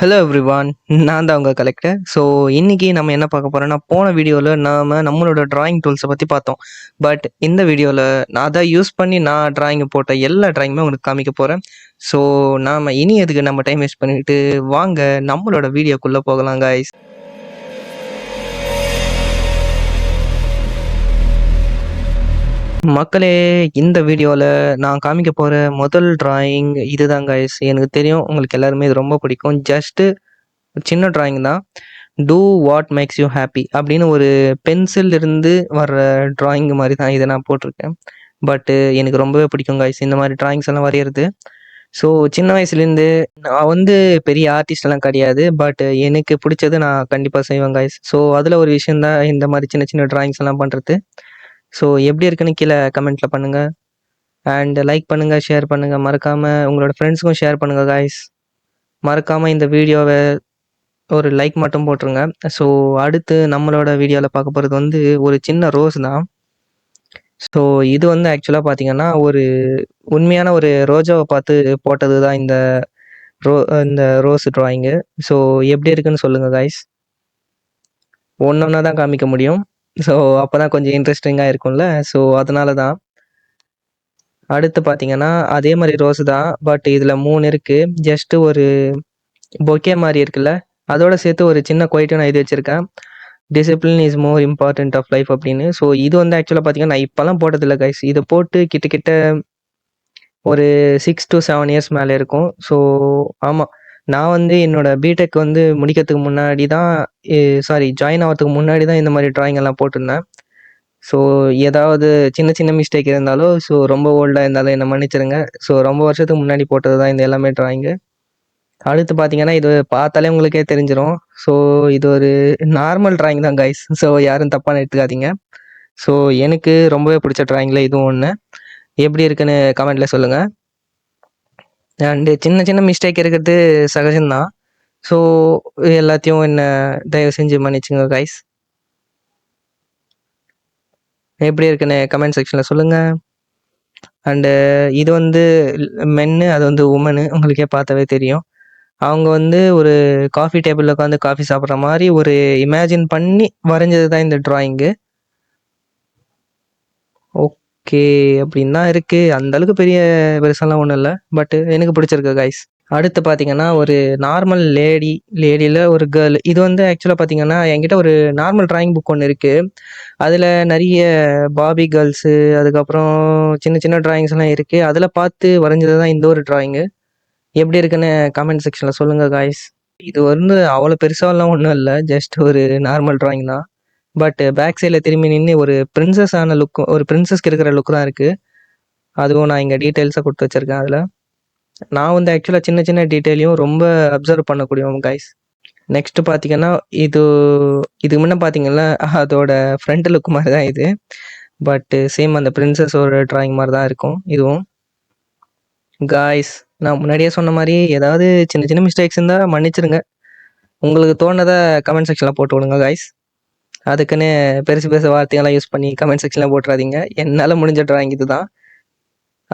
Hello everyone, நான் தான் உங்கள் கலெக்டர். ஸோ இன்னைக்கு நம்ம என்ன பார்க்க போகிறோம்னா, போன வீடியோவில் நம்மளோட டிராயிங் டூல்ஸை பற்றி பார்த்தோம். பட் இந்த வீடியோவில் நான் அதை யூஸ் பண்ணி நான் டிராயிங் போட்ட எல்லா டிராயிங்குமே உங்களுக்கு காமிக்க போகிறேன். ஸோ நாம் இனி எதுக்கு நம்ம டைம் வேஸ்ட் பண்ணிட்டு வாங்க நம்மளோட வீடியோக்குள்ளே போகலாம் guys. மக்களே, இந்த வீடியோவில் நான் காமிக்க போகிற முதல் டிராயிங் இதுதான் guys. எனக்கு தெரியும் உங்களுக்கு எல்லாருமே இது ரொம்ப பிடிக்கும். ஜஸ்ட்டு சின்ன டிராயிங் தான். Do what makes you happy அப்படின்னு ஒரு பென்சில் இருந்து வர்ற டிராயிங் மாதிரி தான் இதை நான் போட்டிருக்கேன். பட்டு எனக்கு ரொம்பவே பிடிக்கும் guys இந்த மாதிரி டிராயிங்ஸ் எல்லாம் வரைகிறது. ஸோ சின்ன வயசுலேருந்து நான் பெரிய ஆர்டிஸ்ட் எல்லாம் கிடையாது. பட் எனக்கு பிடிச்சது நான் கண்டிப்பாக செய்வேன் guys. ஸோ அதில் ஒரு விஷயந்தான் இந்த மாதிரி சின்ன சின்ன டிராயிங்ஸ் எல்லாம் பண்ணுறது. ஸோ எப்படி இருக்குன்னு கீழே கமெண்ட்டில் பண்ணுங்கள். அண்ட் லைக் பண்ணுங்கள், ஷேர் பண்ணுங்கள், மறக்காமல் உங்களோட ஃப்ரெண்ட்ஸுக்கும் ஷேர் பண்ணுங்கள் guys. மறக்காமல் இந்த வீடியோவை ஒரு லைக் மட்டும் போட்டுருங்க. ஸோ அடுத்து நம்மளோட வீடியோவில் பார்க்க போகிறது ஒரு சின்ன ரோஸ் தான். ஸோ இது ஆக்சுவலாக பார்த்தீங்கன்னா ஒரு உண்மையான ஒரு ரோஜாவை பார்த்து போட்டது தான் இந்த ரோஸ் டிராயிங்கு. ஸோ எப்படி இருக்குன்னு சொல்லுங்கள் guys. ஒன்று ஒன்றா தான் காமிக்க முடியும். ஸோ அப்போ தான் கொஞ்சம் இன்ட்ரெஸ்டிங்காக இருக்கும்ல. ஸோ அதனால தான். அடுத்து பார்த்தீங்கன்னா அதே மாதிரி ரோஸ் தான். பட் இதில் 3 இருக்குது. ஜஸ்ட்டு ஒரு பொக்கே மாதிரி இருக்குல்ல, அதோட சேர்த்து ஒரு சின்ன கொயிட்டும் நான் இது வச்சுருக்கேன். Discipline is more important of life அப்படின்னு. ஸோ இது ஆக்சுவலாக பார்த்தீங்கன்னா நான் இப்போலாம் போட்டதில்லை கைஸ். இதை போட்டு கிட்டத்தட்ட ஒரு 6 to 7 இயர்ஸ் மேலே இருக்கும். ஸோ ஆமாம், நான் என்னோட பிடெக் முடிக்கிறதுக்கு முன்னாடி தான் ஜாயின் ஆகிறதுக்கு முன்னாடி தான் இந்த மாதிரி டிராயிங் எல்லாம் போட்டிருந்தேன். ஸோ ஏதாவது சின்ன சின்ன மிஸ்டேக் இருந்தாலும், ஸோ ரொம்ப ஓல்டாக இருந்தாலும் என்னை மன்னிச்சிருங்க. ஸோ ரொம்ப வருஷத்துக்கு முன்னாடி போட்டது தான் இந்த எல்லாமே டிராயிங்கு. அடுத்து பார்த்தீங்கன்னா இது பார்த்தாலே உங்களுக்கே தெரிஞ்சிடும். ஸோ இது ஒரு நார்மல் டிராயிங் தான் கைஸ். ஸோ யாரும் தப்பான எடுத்துக்காதீங்க. ஸோ எனக்கு ரொம்பவே பிடிச்ச டிராயிங்கில் இதுவும் ஒன்று. எப்படி இருக்குன்னு கமெண்ட்டில் சொல்லுங்கள். அண்டு சின்ன சின்ன மிஸ்டேக் இருக்கிறது சகஜம்தான். ஸோ எல்லாத்தையும் என்ன தயவு செஞ்சு மன்னிச்சுங்க கைஸ். எப்படி இருக்குன்னு கமெண்ட் செக்ஷனில் சொல்லுங்கள். அண்டு இது மென்னு, அது உமனு. உங்களுக்கே பார்த்தாவே தெரியும். அவங்க ஒரு காஃபி டேபிளில் உட்காந்து காஃபி சாப்பிட்ற மாதிரி ஒரு இமேஜின் பண்ணி வரைஞ்சது தான் இந்த டிராயிங்கு. ஓகே, அப்படின்னு தான் இருக்குது. அந்தளவுக்கு பெருசாலாம் ஒன்றும் இல்லை. பட்டு எனக்கு பிடிச்சிருக்கு கைஸ். அடுத்து பார்த்தீங்கன்னா ஒரு நார்மல் லேடியில் ஒரு கேர்ள். இது ஆக்சுவலாக பார்த்தீங்கன்னா என்கிட்ட ஒரு நார்மல் டிராயிங் புக் ஒன்று இருக்குது. அதில் நிறைய பாபி கேர்ள்ஸு, அதுக்கப்புறம் சின்ன சின்ன டிராயிங்ஸ் எல்லாம் இருக்குது. அதில் பார்த்து வரைஞ்சது தான் இந்த ஒரு டிராயிங்கு. எப்படி இருக்குன்னு கமெண்ட் செக்ஷனில் சொல்லுங்கள் காய்ஸ். இது அவ்வளோ பெருசாலாம் ஒன்றும் இல்லை. ஜஸ்ட் ஒரு நார்மல் டிராயிங் தான். பட் பேக் சைடில் திரும்பி நின்று ஒரு பிரின்சஸ் ஆன லுக்கும், ஒரு பிரின்சஸ்க்கு இருக்கிற லுக் தான் இருக்குது. அதுவும் நான் இங்கே டீட்டெயில்ஸாக கொடுத்து வச்சுருக்கேன். அதில் நான் ஆக்சுவலாக சின்ன சின்ன டீட்டெயிலையும் ரொம்ப அப்சர்வ் பண்ணக்கூடியவங்க காய்ஸ். நெக்ஸ்ட்டு பார்த்தீங்கன்னா இதுக்கு முன்னே பார்த்தீங்கன்னா அதோட ஃப்ரண்ட் லுக் மாதிரி தான் இது. பட்டு சேம் அந்த பிரின்சஸோட டிராயிங் மாதிரி தான் இருக்கும் இதுவும். காய்ஸ், நான் முன்னாடியே சொன்ன மாதிரி ஏதாவது சின்ன சின்ன மிஸ்டேக்ஸ் இருந்தால் மன்னிச்சிருங்க. உங்களுக்கு தோணுனதை கமெண்ட் செக்ஷனில் போட்டு விடுங்க காய்ஸ். அதுக்குன்னு பெருசு வார்த்தையெல்லாம் யூஸ் பண்ணி கமெண்ட் செக்ஷனில் போட்டுறாதீங்க. என்னால் முடிஞ்ச டிராயிங் இது தான்.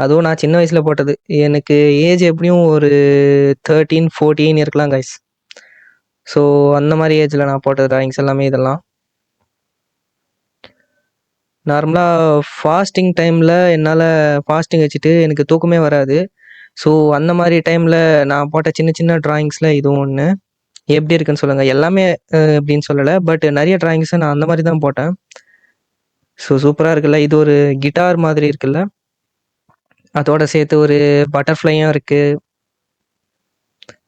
அதுவும் நான் சின்ன வயசில் போட்டது. எனக்கு ஏஜ் எப்படியும் ஒரு 13-14 இருக்கலாம் காய்ஸ். ஸோ அந்த மாதிரி ஏஜில் நான் போட்ட டிராயிங்ஸ் எல்லாமே இதெல்லாம். நார்மலாக ஃபாஸ்டிங் டைமில் என்னால் ஃபாஸ்டிங் வச்சுட்டு எனக்கு தூக்கமே வராது. ஸோ அந்த மாதிரி டைமில் நான் போட்ட சின்ன சின்ன டிராயிங்ஸில் இதுவும் ஒன்று. எப்படி இருக்குன்னு சொல்லுங்கள். எல்லாமே எப்படின்னு சொல்லலை, பட் நிறைய டிராயிங்ஸை நான் அந்த மாதிரி தான் போட்டேன். ஸோ சூப்பராக இருக்குல்ல. இது ஒரு கிட்டார் மாதிரி இருக்குல்ல, அதோட சேர்த்து ஒரு பட்டர்ஃப்ளையும் இருக்குது.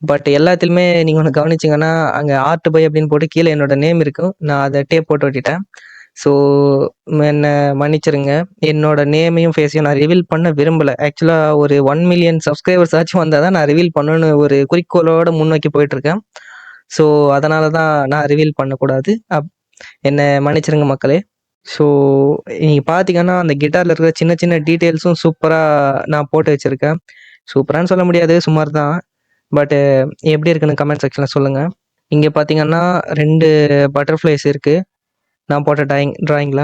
பட் எல்லாத்துலேயுமே நீங்கள் ஒன்று கவனிச்சிங்கன்னா அங்கே ஆர்ட் பை அப்படின்னு போட்டு கீழே என்னோட நேம் இருக்கும். நான் அதை டேப் போட்டு விட்டுட்டேன். ஸோ என்னை மன்னிச்சிருங்க. என்னோட நேமையும் ஃபேஸையும் நான் ரிவீல் பண்ண விரும்பலை. ஆக்சுவலாக ஒரு 1 மில்லியன் சப்ஸ்கிரைபர்ஸ் ஆச்சும் வந்தால் தான் நான் ரிவீல் பண்ணணுன்னு ஒரு குறிக்கோளோடு முன்னோக்கி போயிட்டுருக்கேன். ஸோ அதனால தான் நான் ரிவீல் பண்ணக்கூடாது. என்னை மன்னிச்சிருங்க மக்களே. ஸோ நீங்கள் பார்த்தீங்கன்னா அந்த கிட்டாரில் இருக்கிற சின்ன சின்ன டீட்டெயில்ஸும் சூப்பராக நான் போட்டு வச்சுருக்கேன். சூப்பரானு சொல்ல முடியாது, சுமார் தான். பட்டு எப்படி இருக்குன்னு கமெண்ட் செக்ஷனில் சொல்லுங்கள். இங்கே பார்த்தீங்கன்னா 2 பட்டர்ஃப்ளைஸ் இருக்குது நான் போட்ட டிராயிங்கில்.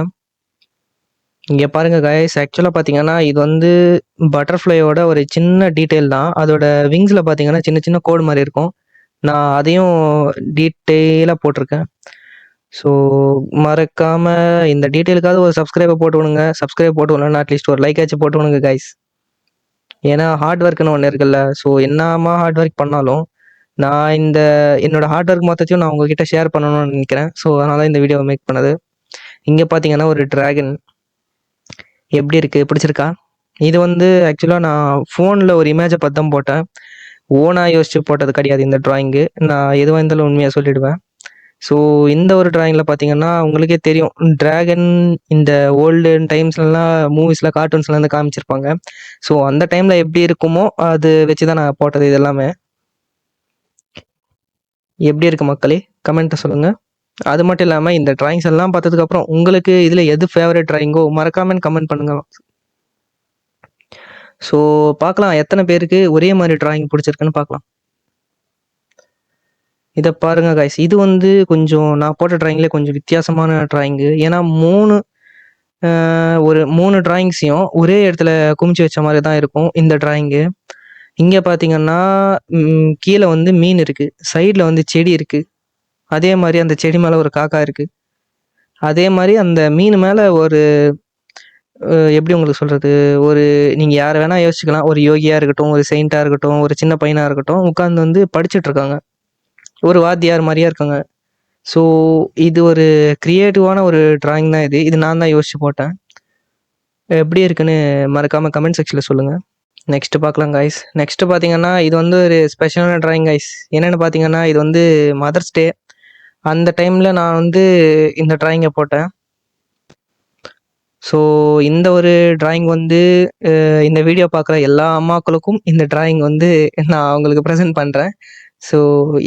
இங்கே பாருங்கள் காய்ஸ், ஆக்சுவலாக பார்த்தீங்கன்னா இது பட்டர்ஃப்ளையோட ஒரு சின்ன டீட்டெயில் தான். அதோட விங்ஸில் பார்த்தீங்கன்னா சின்ன சின்ன கோடு மாதிரி இருக்கும். நான் அதையும் டீட்டெயிலாக போட்டிருக்கேன். ஸோ மறக்காமல் இந்த டீட்டெயிலுக்காவது ஒரு சப்ஸ்கிரைபை போட்டு விடுங்க. சப்ஸ்கிரைப் போட்டு விடலன்னா அட்லீஸ்ட் ஒரு லைக் ஆச்சு போட்டு விடுங்க கைஸ். ஏன்னா ஹார்ட் ஒர்க்குன்னு ஒன்று இருக்குல்ல. ஸோ என்னமா ஹார்ட் ஒர்க் பண்ணாலும் நான் என்னோட ஹார்ட் ஒர்க் மொத்தத்தையும் நான் உங்ககிட்ட ஷேர் பண்ணணும்னு நினைக்கிறேன். ஸோ அதனால இந்த வீடியோவை மேக் பண்ணது. இங்கே பார்த்தீங்கன்னா ஒரு டிராகன் எப்படி இருக்குது, பிடிச்சிருக்கா? இது ஆக்சுவலாக நான் ஃபோனில் ஒரு இமேஜை பார்த்து தான் போட்டேன். ஓனாக யோசிச்சு போட்டது கிடையாது இந்த ட்ராயிங்கு. நான் எதுவாக இருந்தாலும் உண்மையாக சொல்லிடுவேன். ஸோ இந்த ஒரு ட்ராயிங்கில் பார்த்தீங்கன்னா உங்களுக்கே தெரியும், டிராகன் இந்த ஓல்டு டைம்ஸ்லலாம் மூவிஸில் கார்ட்டூன்ஸ்லாம் வந்து காமிச்சிருப்பாங்க. ஸோ அந்த டைமில் எப்படி இருக்குமோ அது வச்சு தான் நான் போட்டது. இது எல்லாமே எப்படி இருக்குது மக்களே, கமெண்ட்டை சொல்லுங்கள். அது மட்டும் இல்லாமல் இந்த ட்ராயிங்ஸ் எல்லாம் பார்த்ததுக்கப்புறம் உங்களுக்கு இதில் எது ஃபேவரட் ட்ராயிங்கோ மறக்காமல் கமெண்ட் பண்ணுங்கள். ஸோ பார்க்கலாம் எத்தனை பேருக்கு ஒரே மாதிரி டிராயிங் பிடிச்சிருக்குன்னு பார்க்கலாம். இதை பாருங்க கைஸ், இது கொஞ்சம் நான் போட்ட டிராயிங்லேயே கொஞ்சம் வித்தியாசமான டிராயிங்கு. ஏன்னா ஒரு 3 டிராயிங்ஸையும் ஒரே இடத்துல குமிச்சு வச்ச மாதிரி தான் இருக்கும் இந்த டிராயிங்கு. இங்கே பார்த்தீங்கன்னா கீழே மீன் இருக்குது, சைடில் செடி இருக்குது, அதே மாதிரி அந்த செடி மேலே ஒரு காக்கா இருக்குது, அதே மாதிரி அந்த மீன் மேலே ஒரு எப்படி உங்களுக்கு சொல்கிறது, ஒரு நீங்கள் யாரை வேணால் யோசிச்சுக்கலாம். ஒரு யோகியாக இருக்கட்டும், ஒரு செயின்ட்டாக இருக்கட்டும், ஒரு சின்ன பையனாக இருக்கட்டும், உட்காந்து படிச்சுட்டு இருக்காங்க. ஒரு வாத்தியார் மாதிரியா இருக்காங்க. ஸோ இது ஒரு கிரியேட்டிவான ஒரு டிராயிங் தான் இது. இது நான் தான் யோசிச்சு போட்டேன். எப்படி இருக்குன்னு மறக்காமல் கமெண்ட் செக்ஷனில் சொல்லுங்கள். நெக்ஸ்ட்டு பார்க்கலாம் கைஸ். நெக்ஸ்ட்டு பார்த்தீங்கன்னா இது ஒரு ஸ்பெஷலான டிராயிங் கைஸ். என்னென்னு பார்த்தீங்கன்னா இது மதர்ஸ் டே. அந்த டைமில் நான் இந்த டிராயிங்கை போட்டேன். ஸோ இந்த ஒரு டிராயிங் இந்த வீடியோ பார்க்குற எல்லா அம்மாக்களுக்கும் இந்த டிராயிங் நான் அவங்களுக்கு ப்ரெசென்ட் பண்ணுறேன். ஸோ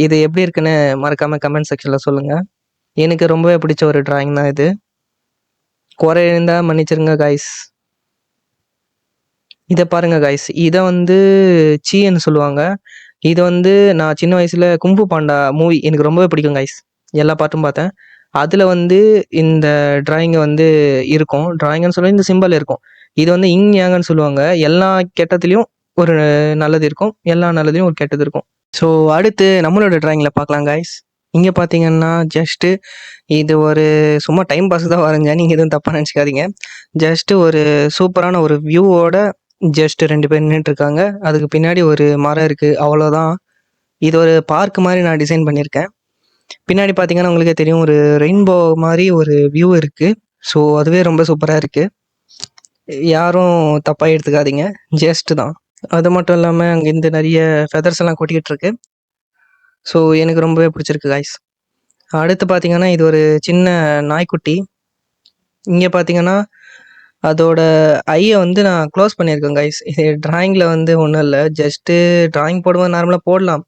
இது எப்படி இருக்குன்னு மறக்காமல் கமெண்ட் செக்ஷனில் சொல்லுங்கள். எனக்கு ரொம்பவே பிடிச்ச ஒரு டிராயிங் தான் இது. குறை இருந்தால் மன்னிச்சிருங்க கைஸ். இதை பாருங்கள் கைஸ், இதை சீன்னு சொல்லுவாங்க. இது நான் சின்ன வயசில் கும்பு பாண்டா மூவி எனக்கு ரொம்பவே பிடிக்கும் கைஸ். எல்லா பாட்டும் பார்த்தேன். அதில் இந்த டிராயிங்கை இருக்கும். டிராயிங்னு சொல்லி இந்த சிம்பிள் இருக்கும். இது இங் யாங்கன்னு சொல்லுவாங்க. எல்லா கெட்டத்துலேயும் ஒரு நல்லது இருக்கும், எல்லா நல்லதுலேயும் ஒரு கெட்டது இருக்கும். ஸோ அடுத்து நம்மளோட டிராயிங்கில் பார்க்கலாம் கைஸ். இங்கே பார்த்தீங்கன்னா ஜஸ்ட்டு இது ஒரு சும்மா டைம் பாஸுக்கு தான் வரைஞ்சேன், நீங்கள் எதுவும் தப்பாக நினச்சிக்காதீங்க. ஜஸ்ட்டு ஒரு சூப்பரான ஒரு வியூவோட ஜஸ்ட்டு 2 பேர் நின்றுட்டுருக்காங்க. அதுக்கு பின்னாடி ஒரு மரம் இருக்குது, அவ்வளோதான். இது ஒரு பார்க் மாதிரி நான் டிசைன் பண்ணியிருக்கேன். பின்னாடி பார்த்தீங்கன்னா உங்களுக்கே தெரியும், ஒரு ரெயின்போ மாதிரி ஒரு வியூ இருக்குது. ஸோ அதுவே ரொம்ப சூப்பராக இருக்குது. யாரும் தப்பாக எடுத்துக்காதீங்க, ஜஸ்ட்டு தான். அது மட்டும் இல்லாமல் அங்கேருந்து நிறைய ஃபெதர்ஸ் எல்லாம் கொட்டிக்கிட்டு இருக்கு. ஸோ எனக்கு ரொம்பவே பிடிச்சிருக்கு கைஸ். அடுத்து பார்த்தீங்கன்னா இது ஒரு சின்ன நாய்க்குட்டி. இங்கே பார்த்தீங்கன்னா அதோட ஐயை நான் க்ளோஸ் பண்ணியிருக்கேன் கைஸ். இது டிராயிங்கில் ஒன்றும் இல்லை, ஜஸ்ட்டு டிராயிங் போடும்போது நார்மலாக போடலாம்.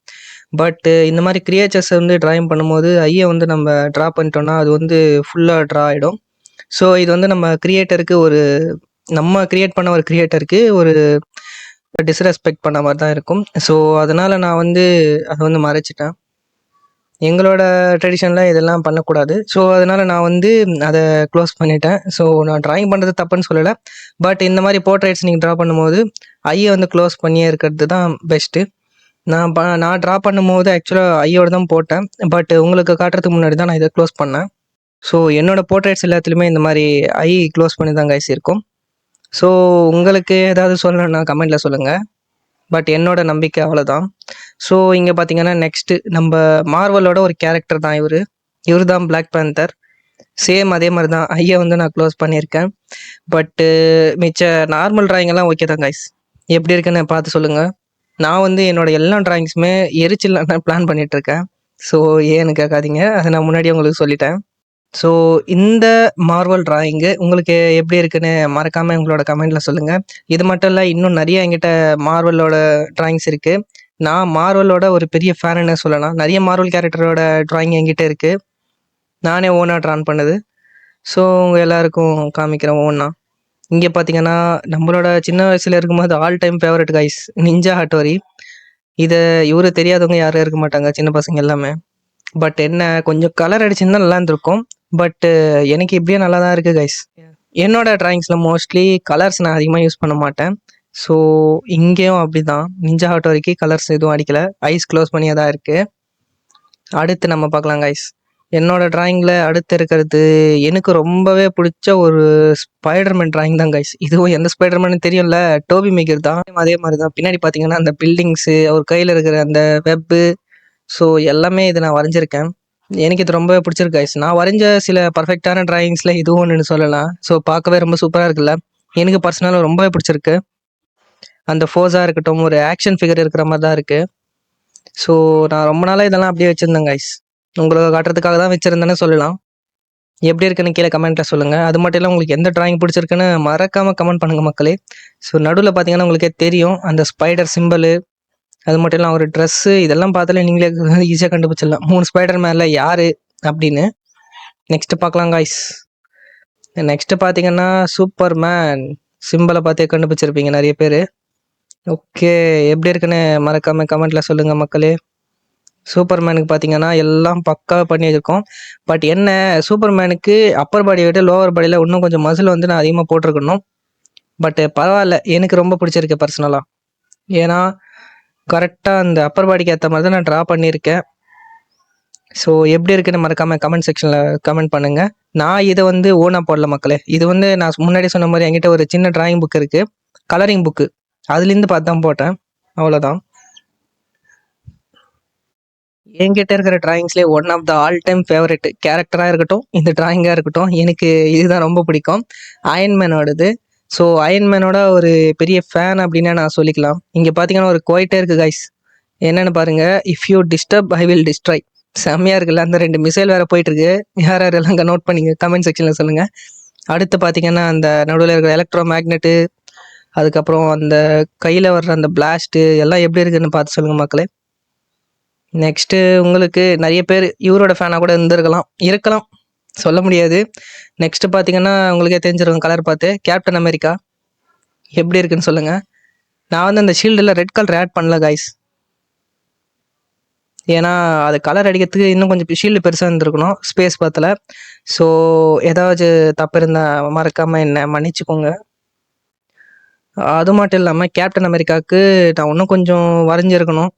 பட்டு இந்த மாதிரி கிரியேச்சர்ஸ் டிராயிங் பண்ணும்போது ஐயை நம்ம ட்ரா பண்ணிட்டோம்னா அது ஃபுல்லாக ட்ரா ஆகிடும். ஸோ இது நம்ம கிரியேட்டருக்கு நம்ம கிரியேட் பண்ண ஒரு கிரியேட்டருக்கு ஒரு டிஸ்ரெஸ்பெக்ட் பண்ண மாதிரி தான் இருக்கும். ஸோ அதனால் நான் அதை மறைச்சிட்டேன். எங்களோட ட்ரெடிஷனில் இதெல்லாம் பண்ணக்கூடாது. ஸோ அதனால் நான் அதை க்ளோஸ் பண்ணிட்டேன். ஸோ நான் ட்ராயிங் பண்ணுறது தப்புன்னு சொல்லலை. பட் இந்த மாதிரி போர்ட்ரேட்ஸ் நீங்கள் ட்ரா பண்ணும்போது ஐயை க்ளோஸ் பண்ணியே இருக்கிறது தான் பெஸ்ட்டு. நான் ட்ரா பண்ணும்போது ஆக்சுவலாக ஐயோடு தான் போட்டேன். பட் உங்களுக்கு காட்டுறதுக்கு முன்னாடி தான் நான் இதை க்ளோஸ் பண்ணேன். ஸோ என்னோடய போர்ட்ரேட்ஸ் எல்லாத்துலேயுமே இந்த மாதிரி ஐ க்ளோஸ் பண்ணி தான் கைஸ் இருக்கும். ஸோ உங்களுக்கு ஏதாவது சொல்லணும்னா கமெண்ட்டில் சொல்லுங்கள். பட் என்னோட நம்பிக்கை அவ்வளோதான். ஸோ இங்கே பார்த்தீங்கன்னா நெக்ஸ்ட்டு நம்ம மார்வலோட ஒரு கேரக்டர் தான் இவர் தான் பிளாக் பேந்தர். சேம் அதே மாதிரி தான் ஐயை நான் க்ளோஸ் பண்ணியிருக்கேன். பட்டு மிச்ச நார்மல் ட்ராயிங்கெல்லாம் ஓகே தான் கைஸ். எப்படி இருக்குன்னு பார்த்து சொல்லுங்கள். நான் என்னோடய எல்லா ட்ராயிங்ஸுமே எரிச்சல் நான் பிளான் பண்ணிகிட்ருக்கேன். ஸோ ஏன்னு கேட்காதீங்க, அதை நான் முன்னாடியே உங்களுக்கு சொல்லிட்டேன். ஸோ இந்த மார்வல் டிராயிங்கு உங்களுக்கு எப்படி இருக்குன்னு மறக்காமல் உங்களோட கமெண்ட்டில் சொல்லுங்கள். இது மட்டும் இல்லை, இன்னும் நிறைய என்கிட்ட மார்வலோட டிராயிங்ஸ் இருக்குது. நான் மார்வலோட ஒரு பெரிய ஃபேனுன்னு சொல்லலாம். நிறைய மார்வல் கேரக்டரோட டிராயிங் என்கிட்ட இருக்குது, நானே ஓனாக ட்ரான் பண்ணுது. ஸோ உங்கள் எல்லாருக்கும் காமிக்கிறேன் ஓன்னா. இங்கே பார்த்தீங்கன்னா நம்மளோட சின்ன வயசில் இருக்கும்போது all time favourite guys ninja Hattori. இதை இவரு தெரியாதவங்க யாரும் இருக்க மாட்டாங்க, சின்ன பசங்க எல்லாமே. பட் என்ன கொஞ்சம் கலர் அடிச்சிருந்தா நல்லா இருந்திருக்கும். பட்டு எனக்கு இப்படியே நல்லா தான் இருக்குது கைஸ். என்னோட ட்ராயிங்ஸில் மோஸ்ட்லி கலர்ஸ் நான் அதிகமாக யூஸ் பண்ண மாட்டேன். ஸோ இங்கேயும் அப்படி தான், நிஞ்சா ஹட்டோரிக்கு கலர்ஸ் எதுவும் அடிக்கலை, ஐஸ் க்ளோஸ் பண்ணியே தான் இருக்குது. அடுத்து நம்ம பார்க்கலாம் கைஸ். என்னோட டிராயிங்கில் அடுத்து இருக்கிறது எனக்கு ரொம்பவே பிடிச்ச ஒரு ஸ்பைடர்மேன் டிராயிங் தான் கைஸ். இதுவும் எந்த ஸ்பைடர்மேன் தெரியும்ல, டோபி மேக்கர் தான். அதே மாதிரி தான் பின்னாடி பார்த்தீங்கன்னா அந்த பில்டிங்ஸு, அவர் கையில் இருக்கிற அந்த வெப்பு, ஸோ எல்லாமே இது நான் வரைஞ்சிருக்கேன். எனக்கு இது ரொம்பவே பிடிச்சிருக்கு கைஸ். நான் வரைஞ்ச சில பர்ஃபெக்டான டிராயிங்ஸில் இதுவும் ஒன்றுன்னு சொல்லலாம். ஸோ பார்க்கவே ரொம்ப சூப்பராக இருக்குல்ல. எனக்கு பர்சனலாக ரொம்பவே பிடிச்சிருக்கு. அந்த ஃபோஸாக இருக்கட்டும், ஒரு ஆக்ஷன் ஃபிகர் இருக்கிற மாதிரி தான் இருக்குது. ஸோ நான் ரொம்ப நாளாக இதெல்லாம் அப்படியே வச்சுருந்தேன் கைஸ். உங்களுக்கு காட்டுறதுக்காக தான் வச்சுருந்தேன்னு சொல்லலாம். எப்படி இருக்குன்னு கீழே கமெண்ட்டில் சொல்லுங்கள். அது மட்டும் இல்லை, உங்களுக்கு எந்த டிராயிங் பிடிச்சிருக்குன்னு மறக்காமல் கமெண்ட் பண்ணுங்கள் மக்களே. ஸோ நடுவில் பார்த்தீங்கன்னா உங்களுக்கே தெரியும் அந்த ஸ்பைடர் சிம்பிள், அது மட்டும் இல்லை ஒரு ட்ரெஸ்ஸு, இதெல்லாம் பார்த்தாலே நீங்களே ஈஸியாக கண்டுபிடிச்சிடலாம் 3 ஸ்பைடர் மேனில் யார் அப்படின்னு. நெக்ஸ்ட்டு பார்க்கலாம் காய்ஸ். நெக்ஸ்ட்டு பார்த்தீங்கன்னா சூப்பர் மேன் சிம்பிளை பார்த்தே கண்டுபிடிச்சிருப்பீங்க நிறைய பேர். ஓகே, எப்படி இருக்குன்னு மறக்காமல் கமெண்ட்டில் சொல்லுங்கள் மக்களே. சூப்பர் மேனுக்கு பார்த்தீங்கன்னா எல்லாம் பக்காவாக பண்ணி வச்சுருக்கோம். பட் என்ன, சூப்பர் மேனுக்கு அப்பர் பாடியை விட லோவர் பாடியில் இன்னும் கொஞ்சம் மசில் வந்து நான் அதிகமாக போட்டிருக்கணும். பட் பரவாயில்ல, எனக்கு ரொம்ப பிடிச்சிருக்கு பர்சனலாக. ஏன்னா கரெக்டாக அந்த அப்பர் பாடிக்கு ஏற்ற மாதிரி தான் நான் ட்ரா பண்ணியிருக்கேன். ஸோ எப்படி இருக்குன்னு மறக்காமல் கமெண்ட் செக்ஷனில் கமெண்ட் பண்ணுங்கள். நான் இதை வந்து ஓனாக போடல மக்களே. இது வந்து நான் முன்னாடி சொன்ன மாதிரி என்கிட்ட ஒரு சின்ன டிராயிங் புக் இருக்குது, கலரிங் புக்கு, அதுலேருந்து பார்த்து தான் போட்டேன், அவ்வளோதான். என்கிட்ட இருக்கிற டிராயிங்ஸ்லேயே one of the all time favourite கேரக்டராக இருக்கட்டும், இந்த டிராயிங்காக இருக்கட்டும், எனக்கு இதுதான் ரொம்ப பிடிக்கும், அயன்மேனோடது. ஸோ அயன்மேனோட ஒரு பெரிய ஃபேன் அப்படின்னு நான் சொல்லிக்கலாம். இங்கே பார்த்தீங்கன்னா ஒரு கோயிட்டே இருக்குது கைஸ். என்னென்னு பாருங்கள், if you disturb I will destroy. செம்மையாக இருக்குல்ல, அந்த 2 மிசைல் வேறு போயிட்டுருக்கு. யார் யாரெல்லாம் அங்கே நோட் பண்ணிங்க கமெண்ட் செக்ஷனில் சொல்லுங்கள். அடுத்து பார்த்தீங்கன்னா அந்த நடுவில் இருக்கிற எலக்ட்ரோ மேக்னெட்டு, அதுக்கப்புறம் அந்த கையில் வர்ற அந்த பிளாஸ்ட்டு எல்லாம் எப்படி இருக்குதுன்னு பார்த்து சொல்லுங்கள் மக்களே. நெக்ஸ்ட்டு உங்களுக்கு நிறைய பேர் இவரோட ஃபேனாக கூட இருக்கலாம், சொல்ல முடியாது. நெக்ஸ்ட்டு பார்த்தீங்கன்னா உங்களுக்கே தெரிஞ்சிருக்கும் கலர் பார்த்து, கேப்டன் அமெரிக்கா எப்படி இருக்குன்னு சொல்லுங்கள். நான் வந்து அந்த ஷீல்டில் ரெட் கலர் ஆட் பண்ணல கைஸ். ஏன்னா அது கலர் அடிக்கிறதுக்கு இன்னும் கொஞ்சம் ஷீல்டு பெருசாக இருந்திருக்கணும், ஸ்பேஸ் பத்தல. ஸோ ஏதாச்சும் தப்பு இருந்தால் மறக்காமல் என்ன மன்னிச்சுக்கோங்க. அது மட்டும் இல்லாமல் கேப்டன் அமெரிக்காவுக்கு நான் இன்னும் கொஞ்சம் வரைஞ்சிருக்கணும்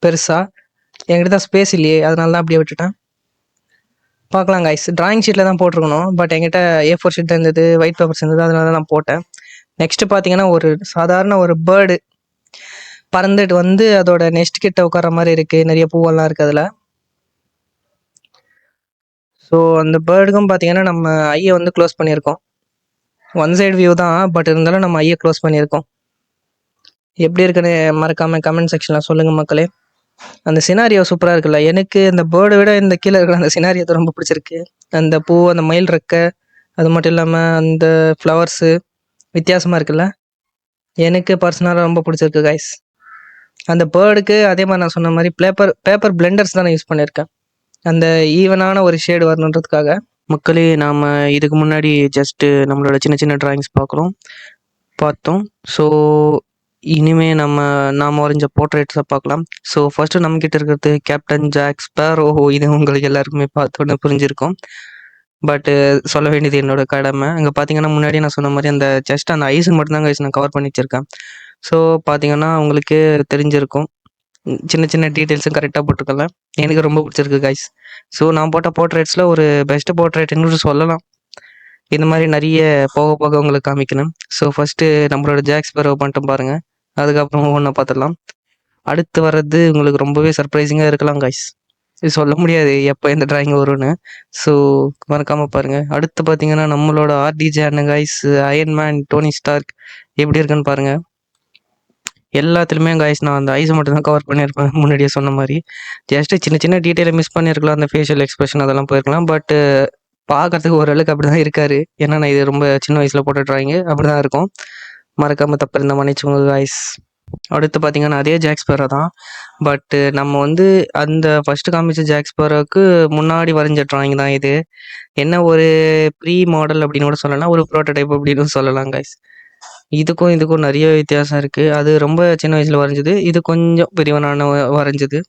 பெருசாக. என்கிட்ட தான் ஸ்பேஸ் இல்லையே, அதனால தான் அப்படியே விட்டுட்டேன். பார்க்கலாம் கைஸ், டிராயிங் ஷீட்டில் தான் போட்டிருக்கணும். பட் என்கிட்ட A4 ஷீட் இருந்தது, ஒயிட் பேப்பர்ஸ் இருந்தது, அதனால தான் நான் போட்டேன். நெக்ஸ்ட்டு பார்த்தீங்கன்னா ஒரு சாதாரண ஒரு பேர்டு பறந்துட்டு வந்து அதோட நெஸ்ட் கிட்ட உட்கார மாதிரி இருக்குது, நிறைய பூவெல்லாம் இருக்குது அதில். ஸோ அந்த பேர்டுக்கும் பார்த்தீங்கன்னா நம்ம ஐயை வந்து க்ளோஸ் பண்ணியிருக்கோம். ஒன் சைடு வியூ தான், பட் இருந்தாலும் நம்ம ஐயை க்ளோஸ் பண்ணியிருக்கோம். எப்படி இருக்குன்னு மறக்காமல் கமெண்ட் செக்ஷனில் சொல்லுங்கள் மக்களே. அந்த சினாரியோ சூப்பராக இருக்குல்ல. எனக்கு இந்த பேர்டை விட இந்த கீழே இருக்கிற அந்த சினாரியோ தான் ரொம்ப பிடிச்சிருக்கு. அந்த பூ, அந்த மயில் ரெக்கை, அது மட்டும் இல்லாமல் அந்த ஃப்ளவர்ஸு வித்தியாசமாக இருக்குல்ல. எனக்கு பர்சனலாக ரொம்ப பிடிச்சிருக்கு கைஸ். அந்த பேர்டுக்கு அதே மாதிரி நான் சொன்ன மாதிரி பேப்பர் பிளெண்டர்ஸ் தான் நான் யூஸ் பண்ணியிருக்கேன், அந்த ஈவனான ஒரு ஷேடு வரணுன்றதுக்காக. மக்களே, நாம் இதுக்கு முன்னாடி ஜஸ்ட்டு நம்மளோட சின்ன சின்ன ட்ராயிங்ஸ் பார்த்தோம். ஸோ இனிமேல் நாம் வரைஞ்ச போர்ட்ரேட்ஸை பார்க்கலாம். ஸோ ஃபஸ்ட்டு நம்மக்கிட்ட இருக்கிறது கேப்டன் ஜாக் ஸ்பேரோ. இது உங்களுக்கு எல்லாருக்குமே பார்த்தோன்னே புரிஞ்சிருக்கும். பட்டு சொல்ல வேண்டியது என்னோட கடமை. அங்கே பார்த்தீங்கன்னா முன்னாடி நான் சொன்ன மாதிரி அந்த ஜஸ்ட் அந்த ஐஸுக்கு மட்டும்தான் கைஸ் நான் கவர் பண்ணி வச்சுருக்கேன். ஸோ பார்த்தீங்கன்னா உங்களுக்கு தெரிஞ்சிருக்கும், சின்ன சின்ன டீட்டெயில்ஸும் கரெக்டாக போட்டிருக்கல. எனக்கு ரொம்ப பிடிச்சிருக்கு கைஸ். ஸோ நான் போட்ட போர்ட்ரேட்ஸில் ஒரு பெஸ்ட்டு போர்ட்ரேட்னு சொல்லலாம். இந்த மாதிரி நிறைய போக போக உங்களுக்கு காமிக்கணும். ஸோ ஃபஸ்ட்டு நம்மளோட ஜாக் ஸ்பேரோ பண்ணிட்டு பாருங்கள், அதுக்கப்புறம் ஒவ்வொன்றா பார்த்துடலாம். அடுத்து வர்றது உங்களுக்கு ரொம்பவே சர்ப்ரைசிங்காக இருக்கலாம் கைஸ். இது சொல்ல முடியாது எப்போ எந்த டிராயிங் வரும்னு. ஸோ மறக்காமல் பாருங்கள். அடுத்து பார்த்தீங்கன்னா நம்மளோட RDJ அண்ணன் கைஸ், அயன்மேன், டோனி ஸ்டார்க் எப்படி இருக்குன்னு பாருங்கள். எல்லாத்துலேயுமே கைஸ் நான் அந்த ஐஸை மட்டும் தான் கவர் பண்ணியிருப்பேன் முன்னாடியே சொன்ன மாதிரி. ஜஸ்ட்டு சின்ன சின்ன டீட்டெயிலை மிஸ் பண்ணியிருக்கலாம், அந்த ஃபேஷியல் எக்ஸ்பிரஷன் அதெல்லாம் போயிருக்கலாம். பட்டு பார்க்கறதுக்கு ஓரளவுக்கு அப்படி தான் இருக்கார். ஏன்னா நான் இது ரொம்ப சின்ன வயசில் போட்ட டிராயிங்கு அப்படி தான் இருக்கும். மறக்காமல் தப்பு இருந்தால் மன்னிச்சுக்கோங்க கைஸ். அடுத்து பார்த்தீங்கன்னா அதே ஜாக் ஸ்பேரோ தான். பட்டு நம்ம வந்து அந்த ஃபஸ்ட்டு காமிச்ச ஜாக் ஸ்பேரோவுக்கு முன்னாடி வரைஞ்ச டிராயிங் தான் இது. என்ன ஒரு ப்ரீ மாடல் அப்படின்னு கூட சொல்லலாம், ஒரு ப்ரோட்டோடைப் அப்படின்னு சொல்லலாம் கைஸ். இதுக்கும் நிறைய வித்தியாசம் இருக்குது. அது ரொம்ப சின்ன வயசில் வரைஞ்சது, இது கொஞ்சம் பெரியவனான வரைஞ்சது.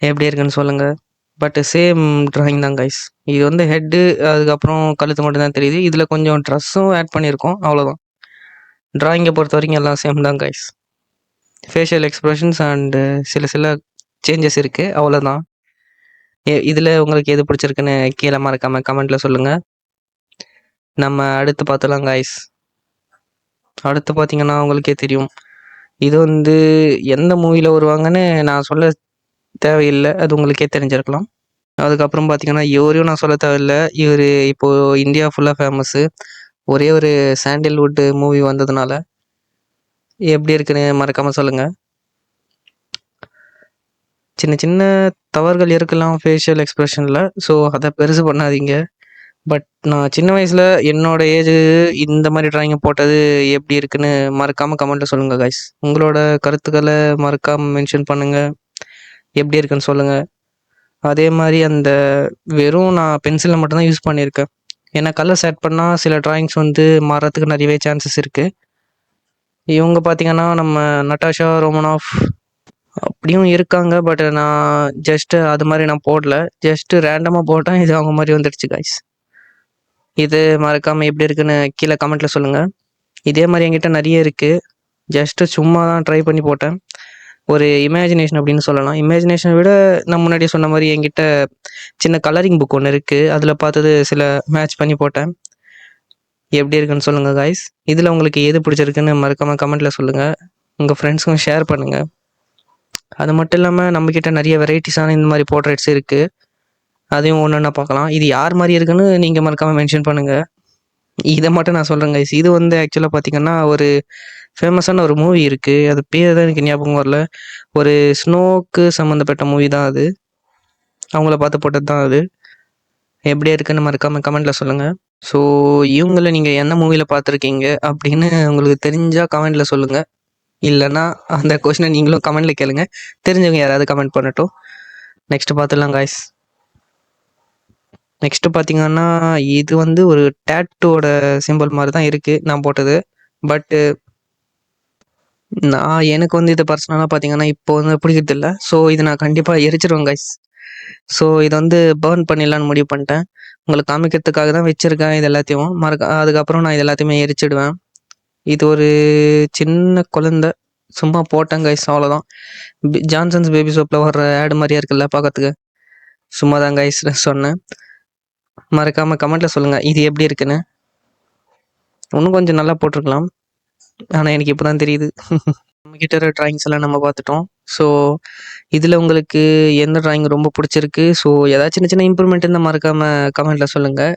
எப்படி இருக்குன்னு சொல்லுங்கள். பட் சேம் டிராயிங் தான் கைஸ். இது வந்து ஹெட்டு, அதுக்கப்புறம் கழுத்து மட்டும் தான் தெரியுது. இதில் கொஞ்சம் ட்ரெஸ்ஸும் ஆட் பண்ணியிருக்கோம், அவ்வளோதான். டிராயிங்கை பொறுத்த வரைக்கும் எல்லாம் சேம் தான் கைஸ். ஃபேஷியல் எக்ஸ்ப்ரெஷன்ஸ் அண்டு சில சேஞ்சஸ் இருக்குது, அவ்வளோதான். இதில் உங்களுக்கு எது பிடிச்சிருக்குன்னு கீழே மறக்காமல் கமெண்ட்டில் சொல்லுங்கள். நம்ம அடுத்து பார்த்துலாம் காய்ஸ். அடுத்து பார்த்தீங்கன்னா உங்களுக்கே தெரியும். இது வந்து எந்த மூவியில் வருவாங்கன்னு நான் சொல்ல தேவையில்லை, அது உங்களுக்கே தெரிஞ்சிருக்கலாம். அதுக்கப்புறம் பார்த்தீங்கன்னா இவரையும் நான் சொல்ல தேவையில்லை, இவர் இப்போது இந்தியா ஃபுல்லாக ஃபேமஸ்ஸு. ஒரே ஒரு சாண்டில்வுட் மூவி வந்ததுனால. எப்படி இருக்குன்னு மறக்காமல் சொல்லுங்கள். சின்ன சின்ன தவறுகள் இருக்கலாம் ஃபேஷியல் எக்ஸ்ப்ரெஷனில், ஸோ அதை பெருசு பண்ணாதீங்க. பட் நான் சின்ன வயசில் என்னோட ஏஜ் இந்த மாதிரி ட்ராயிங்கை போட்டது எப்படி இருக்குன்னு மறக்காமல் கமெண்ட்டில் சொல்லுங்கள் காய்ஸ். உங்களோட கருத்துக்களை மறக்காமல் மென்ஷன் பண்ணுங்கள், எப்படி இருக்குன்னு சொல்லுங்கள். அதே மாதிரி அந்த வெறும் நான் பென்சிலில் மட்டும்தான் யூஸ் பண்ணியிருக்கேன். ஏன்னா கலர்ஸ் ஆட் பண்ணால் சில ட்ராயிங்ஸ் வந்து மாறத்துக்கு நிறையவே சான்சஸ் இருக்குது. இவங்க பார்த்தீங்கன்னா நம்ம நட்டாஷா ரோமனாஃப் அப்படியும் இருக்காங்க. பட் நான் ஜஸ்ட்டு அது மாதிரி நான் போடல, ஜஸ்ட்டு ரேண்டமாக போட்டேன், இது அவங்க மாதிரி வந்துடுச்சு காய்ஸ். இது மறக்காமல் எப்படி இருக்குன்னு கீழே கமெண்ட்டில் சொல்லுங்கள். இதே மாதிரி என்கிட்ட நிறைய இருக்குது, ஜஸ்ட்டு சும்மா தான் ட்ரை பண்ணி போட்டேன். ஒரு இமேஜினேஷன் அப்படின்னு சொல்லலாம். இமேஜினேஷனை விட நான் முன்னாடி சொன்ன மாதிரி என்கிட்ட சின்ன கலரிங் புக் ஒன்று இருக்குது, அதில் பார்த்தது சில மேட்ச் பண்ணி போட்டேன். எப்படி இருக்குன்னு சொல்லுங்கள் காய்ஸ். இதில் உங்களுக்கு எது பிடிச்சிருக்குன்னு மறக்காமல் கமெண்ட்டில் சொல்லுங்கள். உங்கள் ஃப்ரெண்ட்ஸுக்கும் ஷேர் பண்ணுங்கள். அது மட்டும் இல்லாமல் நம்மக்கிட்ட நிறைய வெரைட்டிஸான இந்த மாதிரி போர்ட்ரேட்ஸ் இருக்குது, அதையும் ஒன்று ஒன்றா பார்க்கலாம். இது யார் மாதிரி இருக்குன்னு நீங்கள் மறக்காமல் மென்ஷன் பண்ணுங்கள். இதை மட்டும் நான் சொல்கிறேன் கைஸ். இது வந்து ஆக்சுவலாக பார்த்தீங்கன்னா ஒரு ஃபேமஸான ஒரு மூவி இருக்குது, அது பேர் தான் எனக்கு ஞாபகம் வரல. ஒரு ஸ்னோக்கு சம்மந்தப்பட்ட மூவி தான் அது, அவங்கள பார்த்து போட்டது தான் அது. எப்படி இருக்குன்னு மறக்காமல் கமெண்ட்டில் சொல்லுங்கள். ஸோ இவங்கள நீங்கள் என்ன மூவியில் பார்த்துருக்கீங்க அப்படின்னு உங்களுக்கு தெரிஞ்சால் கமெண்ட்டில் சொல்லுங்கள். இல்லைன்னா அந்த கொஷினை நீங்களும் கமெண்ட்டில் கேளுங்க, தெரிஞ்சவங்க யாராவது கமெண்ட் பண்ணட்டும். நெக்ஸ்ட்டு பார்த்துடலாம் காய்ஸ். நெக்ஸ்ட்டு பார்த்தீங்கன்னா இது வந்து ஒரு டேட்டூவோட சிம்பிள் மாதிரி தான் இருக்குது நான் போட்டது. பட்டு எனக்கு வந்து இது பர்சனலாக பார்த்தீங்கன்னா இப்போ வந்து பிடிக்கிறதில்ல. ஸோ இது நான் கண்டிப்பாக எரிச்சிருவேன் கைஸ். ஸோ இதை வந்து பர்ன் பண்ணிடலான்னு முடிவு பண்ணிட்டேன். உங்களுக்கு காமிக்கிறதுக்காக தான் வச்சுருக்கேன் இது எல்லாத்தையும். அதுக்கப்புறம் நான் இது எல்லாத்தையுமே எரிச்சிடுவேன். இது ஒரு சின்ன குழந்தை சும்மா போட்டேன் கைஸ், அவ்வளோதான். ஜான்சன்ஸ் பேபி சோப்பில் வர்ற ஆடு மாதிரியா இருக்குல்ல பார்க்கறதுக்கு, சும்மா தான் கைஸ் சொன்னேன். மறக்காமல் கமெண்ட்டில் சொல்லுங்கள் இது எப்படி இருக்குன்னு. இன்னும் கொஞ்சம் நல்லா போட்டிருக்கலாம், ஆனால் எனக்கு இப்போ தான் தெரியுது. நம்மக்கிட்ட இருக்கிற ட்ராயிங்ஸ் எல்லாம் நம்ம பார்த்துட்டோம். ஸோ இதில் உங்களுக்கு எந்த ட்ராயிங் ரொம்ப பிடிச்சிருக்கு, ஸோ ஏதாச்சும் சின்ன சின்ன இம்ப்ரூவ்மெண்ட் இருந்தால் மறக்காமல் கமெண்ட்டில் சொல்லுங்கள்.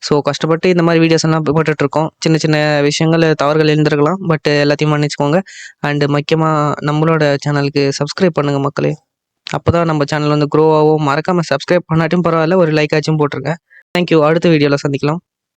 ஸோ கஷ்டப்பட்டு இந்த மாதிரி வீடியோஸ் எல்லாம் போட்டுட்ருக்கோம். சின்ன சின்ன விஷயங்கள் தவறுகள் இருந்திருக்கலாம், பட் எல்லாத்தையும் மன்னிச்சுக்கோங்க. அண்டு முக்கியமாக நம்மளோட சேனலுக்கு சப்ஸ்கிரைப் பண்ணுங்கள் மக்களே. அப்போ தான் நம்ம சேனல் வந்து க்ரோ ஆகும். மறக்காமல் சப்ஸ்கிரைப் பண்ணாட்டும் பரவாயில்ல, ஒரு லைக் ஆச்சும் போட்டுருங்க. தேங்க்யூ. அடுத்த வீடியோவில் சந்திக்கலாம்.